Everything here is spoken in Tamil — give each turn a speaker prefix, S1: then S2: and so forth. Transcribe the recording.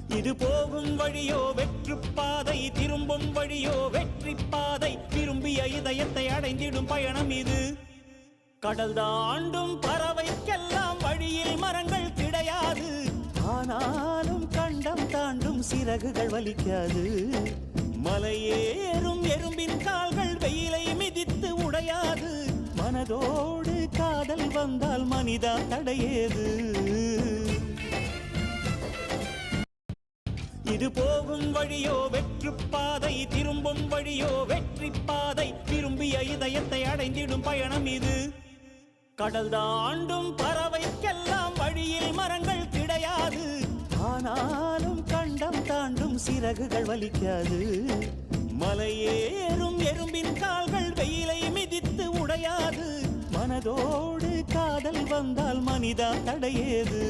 S1: இது போகும் வழியோ வெற்று பாதை, திரும்பும் வழியோ வெற்றி பாதை. விரும்பிய இதயத்தை அடைந்திடும் பயணம் இது. கடல் தாண்டும் பறவைக்கெல்லாம் வழியில் மரங்கள் கிடையாது. ஆனாலும் கண்டம் தாண்டும் சிறகுகள் வலிக்காது. மலையேறும் எறும்பின் கால்கள் வெயிலை மிதித்து உடையாது. மனதோடு காதல் வந்தால் மனிதா தடையேது. இது போகும் வழியோ வெற்று பாதை, திரும்பும் வழியோ வெற்றி பாதை. விரும்பிய இதயத்தை அடைந்திடும் பயணம் இது. கடல் தாண்டும் பறவைக்கெல்லாம் வழியில் மரங்கள் கிடையாது. ஆனாலும் கண்டம் தாண்டும் சிறகுகள் வலிக்காது. மலையேறும் எறும்பின் கால்கள் வெயிலை மிதித்து உடையாது. மனதோடு காதல் வந்தால் மனிதா தடையேது.